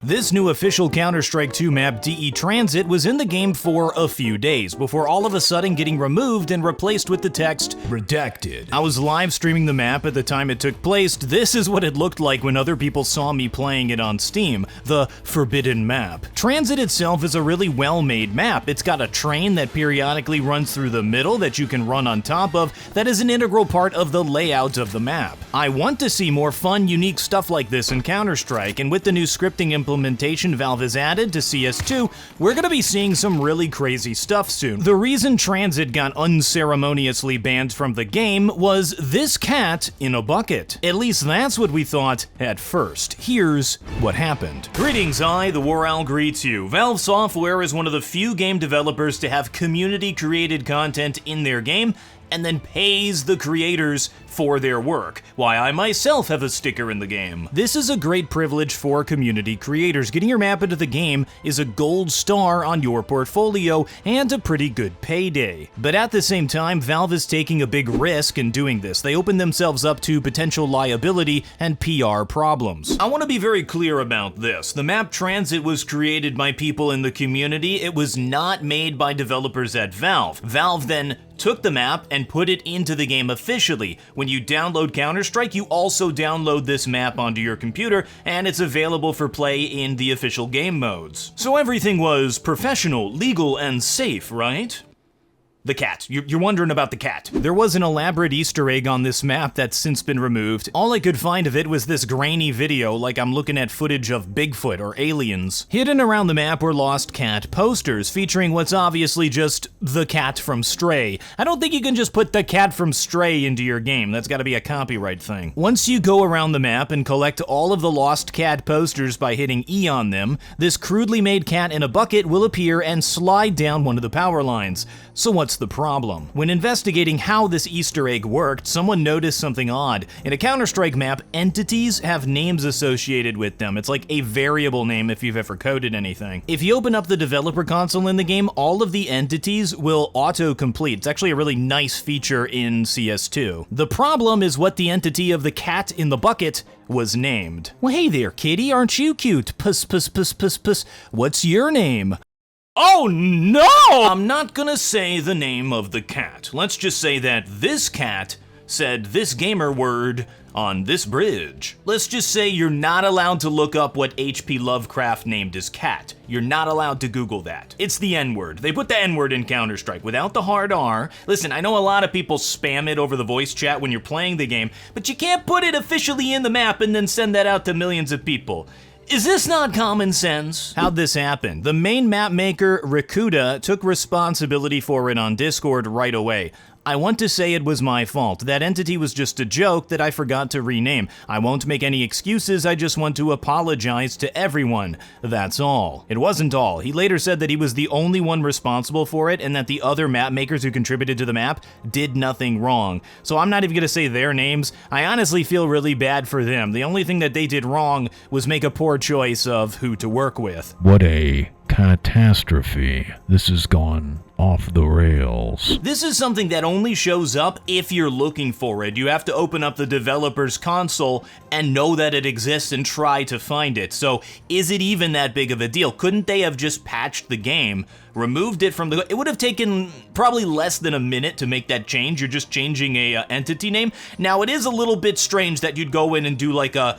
This new official Counter-Strike 2 map, DE Transit, was in the game for a few days, before all of a sudden getting removed and replaced with the text, REDACTED. I was live streaming the map at the time it took place. This is what it looked like when other people saw me playing it on Steam, the forbidden map. Transit itself is a really well-made map. It's got a train that periodically runs through the middle that you can run on top of that is an integral part of the layout of the map. I want to see more fun, unique stuff like this in Counter-Strike, and with the new scripting implementation Valve has added to CS2, we're gonna be seeing some really crazy stuff soon. The reason Transit got unceremoniously banned from the game was this cat in a bucket. At least that's what we thought at first. Here's what happened. Greetings, I, TheWarOwl, greets you. Valve Software is one of the few game developers to have community-created content in their game and then pays the creators for their work, why I myself have a sticker in the game. This is a great privilege for community creators. Getting your map into the game is a gold star on your portfolio and a pretty good payday. But at the same time, Valve is taking a big risk in doing this. They open themselves up to potential liability and PR problems. I want to be very clear about this. The map Transit was created by people in the community. It was not made by developers at Valve. Valve then took the map and put it into the game officially. When you download Counter-Strike, you also download this map onto your computer, and it's available for play in the official game modes. So everything was professional, legal, and safe, right? The cat. You're wondering about the cat. There was an elaborate Easter egg on this map that's since been removed. All I could find of it was this grainy video, like I'm looking at footage of Bigfoot or aliens. Hidden around the map were lost cat posters, featuring what's obviously just the cat from Stray. I don't think you can just put the cat from Stray into your game. That's gotta be a copyright thing. Once you go around the map and collect all of the lost cat posters by hitting E on them, this crudely made cat in a bucket will appear and slide down one of the power lines. So what's the problem? When investigating how this Easter egg worked, someone noticed something odd. In a Counter-Strike map, entities have names associated with them. It's like a variable name if you've ever coded anything. If you open up the developer console in the game, all of the entities will auto-complete. It's actually a really nice feature in CS2. The problem is what the entity of the cat in the bucket was named. Well, hey there, kitty, aren't you cute? Puss, puss, puss, puss, puss. What's your name? Oh no! I'm not gonna say the name of the cat. Let's just say that this cat said this gamer word on this bridge. Let's just say you're not allowed to look up what H.P. Lovecraft named his cat. You're not allowed to Google that. It's the N-word. They put the N-word in Counter-Strike without the hard R. Listen, I know a lot of people spam it over the voice chat when you're playing the game, but you can't put it officially in the map and then send that out to millions of people. Is this not common sense? How'd this happen? The main map maker, Rakuda, took responsibility for it on Discord right away. I want to say it was my fault. That entity was just a joke that I forgot to rename. I won't make any excuses, I just want to apologize to everyone. That's all. It wasn't all. He later said that he was the only one responsible for it and that the other map makers who contributed to the map did nothing wrong. So I'm not even gonna say their names. I honestly feel really bad for them. The only thing that they did wrong was make a poor choice of who to work with. What a catastrophe. This has gone off the rails. This is something that only shows up if you're looking for it. You have to open up the developer's console and know that it exists and try to find it. So is it even that big of a deal? Couldn't they have just patched the game, removed it from the... It would have taken probably less than a minute to make that change. You're just changing a entity name. Now it is a little bit strange that you'd go in and do like a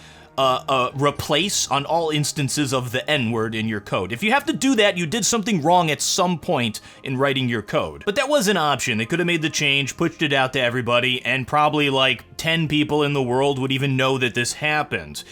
replace on all instances of the N-word in your code. If you have to do that, you did something wrong at some point in writing your code. But that was an option. They could have made the change, pushed it out to everybody, and probably like 10 people in the world would even know that this happened.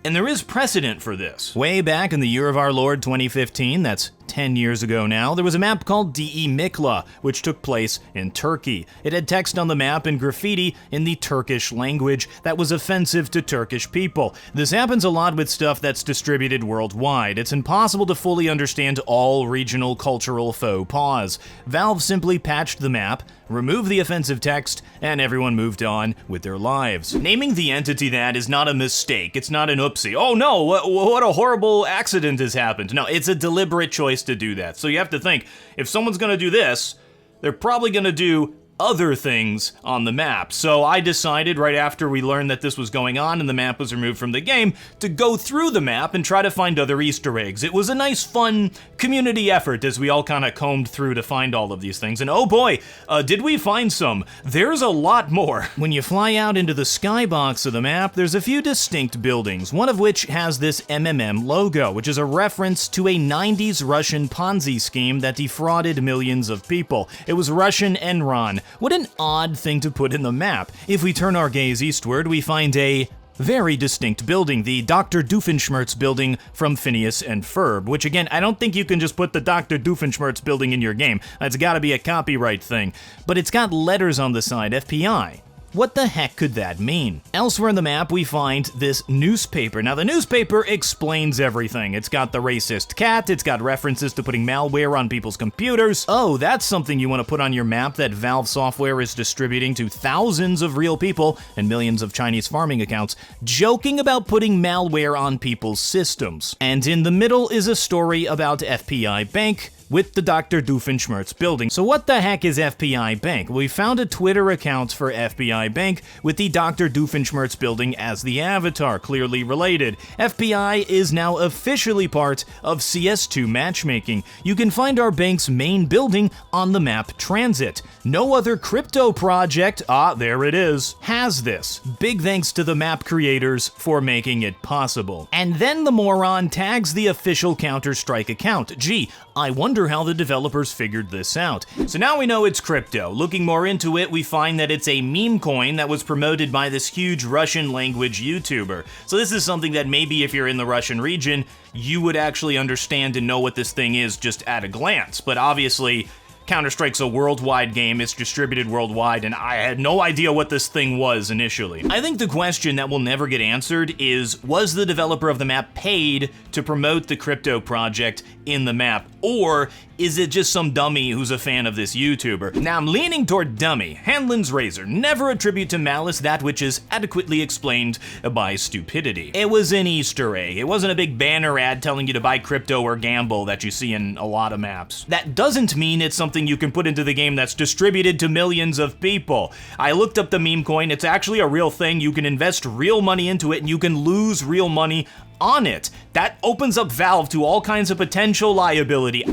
And there is precedent for this. Way back in the year of our Lord 2015, that's 10 years ago now, there was a map called DE Mikla, which took place in Turkey. It had text on the map and graffiti in the Turkish language that was offensive to Turkish people. This happens a lot with stuff that's distributed worldwide. It's impossible to fully understand all regional cultural faux pas. Valve simply patched the map, removed the offensive text, and everyone moved on with their lives. Naming the entity that is not a mistake. It's not an oopsie. Oh no, what a horrible accident has happened. No, it's a deliberate choice to do that. So you have to think, if someone's gonna do this, they're probably gonna do other things on the map. So I decided right after we learned that this was going on and the map was removed from the game to go through the map and try to find other Easter eggs. It was a nice, fun community effort as we all kind of combed through to find all of these things. And oh boy, did we find some. There's a lot more. When you fly out into the skybox of the map, there's a few distinct buildings, one of which has this MMM logo, which is a reference to a 90s Russian Ponzi scheme that defrauded millions of people. It was Russian Enron. What an odd thing to put in the map. If we turn our gaze eastward, we find a very distinct building, the Dr. Doofenshmirtz building from Phineas and Ferb, which again, I don't think you can just put the Dr. Doofenshmirtz building in your game. It's gotta be a copyright thing. But it's got letters on the side, FPI. What the heck could that mean? Elsewhere in the map, we find this newspaper. Now, the newspaper explains everything. It's got the racist cat, it's got references to putting malware on people's computers. Oh, that's something you want to put on your map that Valve software is distributing to thousands of real people and millions of Chinese farming accounts, joking about putting malware on people's systems. And in the middle is a story about FPI Bank, with the Dr. Doofenshmirtz building. So what the heck is FPI Bank? We found a Twitter account for FPI Bank with the Dr. Doofenshmirtz building as the avatar, clearly related. FPI is now officially part of CS2 matchmaking. You can find our bank's main building on the map Transit. No other crypto project, there it is, has this. Big thanks to the map creators for making it possible. And then the moron tags the official Counter-Strike account. Gee, I wonder how the developers figured this out. So now we know it's crypto. Looking more into it, we find that it's a meme coin that was promoted by this huge Russian language YouTuber. So this is something that maybe if you're in the Russian region, you would actually understand and know what this thing is just at a glance. But obviously, Counter-Strike's a worldwide game, it's distributed worldwide, and I had no idea what this thing was initially. I think the question that will never get answered is, was the developer of the map paid to promote the crypto project in the map, or is it just some dummy who's a fan of this YouTuber? Now I'm leaning toward dummy. Hanlon's razor. Never attribute to malice that which is adequately explained by stupidity. It was an Easter egg. It wasn't a big banner ad telling you to buy crypto or gamble that you see in a lot of maps. That doesn't mean it's something you can put into the game that's distributed to millions of people. I looked up the meme coin. It's actually a real thing. You can invest real money into it and you can lose real money on it. That opens up Valve to all kinds of potential liability.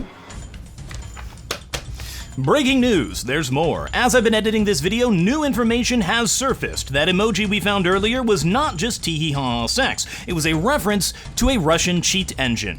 Breaking news, there's more. As I've been editing this video, new information has surfaced. That emoji we found earlier was not just tee-hee-ha sex. It was a reference to a Russian cheat engine.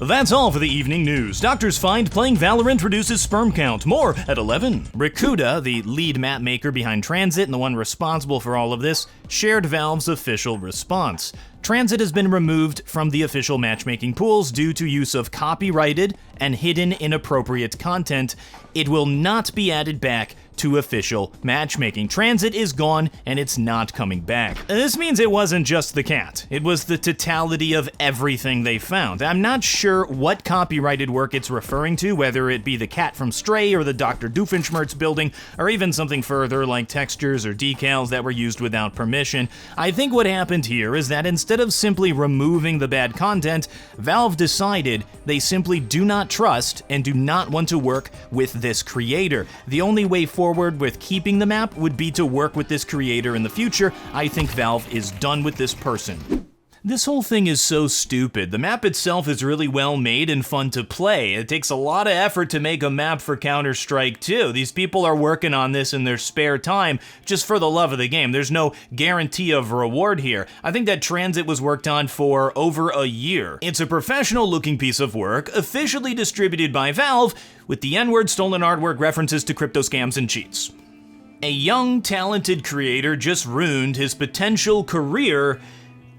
That's all for the evening news. Doctors find playing Valorant reduces sperm count. More at 11. Rikuda, the lead map maker behind Transit and the one responsible for all of this, shared Valve's official response. Transit has been removed from the official matchmaking pools due to use of copyrighted and hidden inappropriate content. It will not be added back to official matchmaking. Transit is gone and it's not coming back. This means it wasn't just the cat. It was the totality of everything they found. I'm not sure what copyrighted work it's referring to, whether it be the cat from Stray or the Dr. Doofenshmirtz building, or even something further like textures or decals that were used without permission. I think what happened here is that instead of simply removing the bad content, Valve decided they simply do not trust and do not want to work with this creator. The only way forward with keeping the map would be to work with this creator in the future. I think Valve is done with this person. This whole thing is so stupid. The map itself is really well made and fun to play. It takes a lot of effort to make a map for Counter-Strike 2. These people are working on this in their spare time just for the love of the game. There's no guarantee of reward here. I think that Transit was worked on for over a year. It's a professional looking piece of work, officially distributed by Valve, with the N-word stolen artwork references to crypto scams and cheats. A young, talented creator just ruined his potential career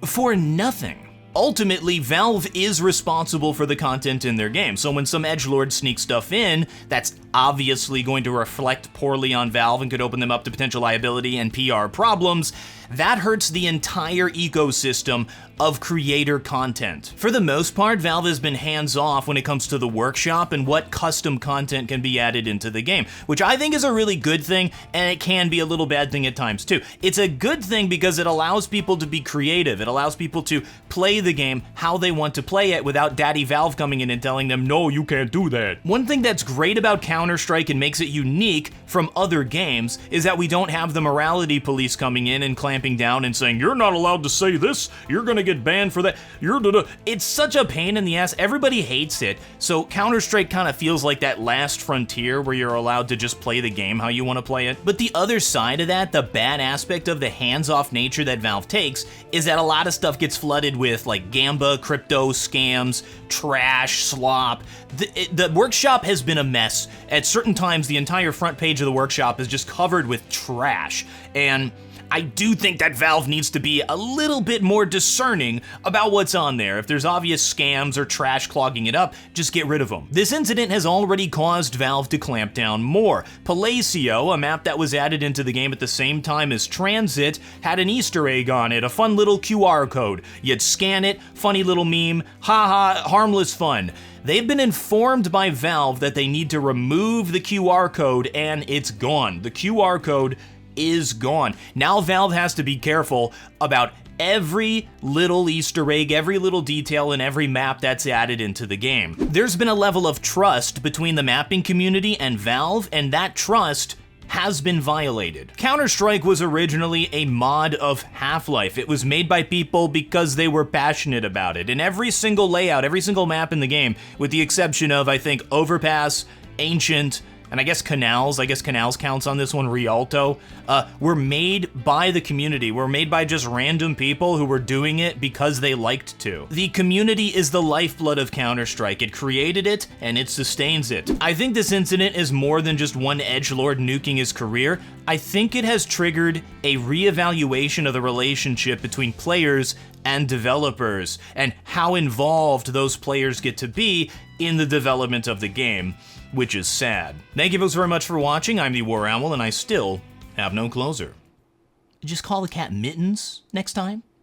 for nothing. Ultimately, Valve is responsible for the content in their game, so when some edgelord sneaks stuff in, that's obviously going to reflect poorly on Valve and could open them up to potential liability and PR problems. That hurts the entire ecosystem of creator content. For the most part, Valve has been hands-off when it comes to the workshop and what custom content can be added into the game, which I think is a really good thing, and it can be a little bad thing at times too. It's a good thing because it allows people to be creative. It allows people to play play the game how they want to play it without Daddy Valve coming in and telling them, no, you can't do that. One thing that's great about Counter-Strike and makes it unique from other games is that we don't have the morality police coming in and clamping down and saying, you're not allowed to say this, you're gonna get banned for that, It's such a pain in the ass, everybody hates it, so Counter-Strike kind of feels like that last frontier where you're allowed to just play the game how you want to play it. But the other side of that, the bad aspect of the hands-off nature that Valve takes, is that a lot of stuff gets flooded with like gamba, crypto, scams, trash, slop. The workshop has been a mess. At certain times, the entire front page of the workshop is just covered with trash, and I do think that Valve needs to be a little bit more discerning about what's on there. If there's obvious scams or trash clogging it up, just get rid of them. This incident has already caused Valve to clamp down more. Palacio, a map that was added into the game at the same time as Transit, had an Easter egg on it, a fun little QR code. You'd scan it, funny little meme, haha, harmless fun. They've been informed by Valve that they need to remove the QR code, and it's gone. The QR code is gone. Now Valve has to be careful about every little Easter egg, every little detail in every map that's added into the game. There's been a level of trust between the mapping community and Valve, and that trust has been violated. Counter-Strike was originally a mod of Half-Life. It was made by people because they were passionate about it. And every single layout, every single map in the game, with the exception of, I think, Overpass, Ancient, and I guess Canals counts on this one, Rialto, were made by the community, were made by just random people who were doing it because they liked to. The community is the lifeblood of Counter-Strike. It created it, and it sustains it. I think this incident is more than just one edgelord nuking his career. I think it has triggered a reevaluation of the relationship between players and developers, and how involved those players get to be in the development of the game, which is sad. Thank you folks very much for watching. I'm TheWarOwl, and I still have no closer. Just call the cat Mittens next time.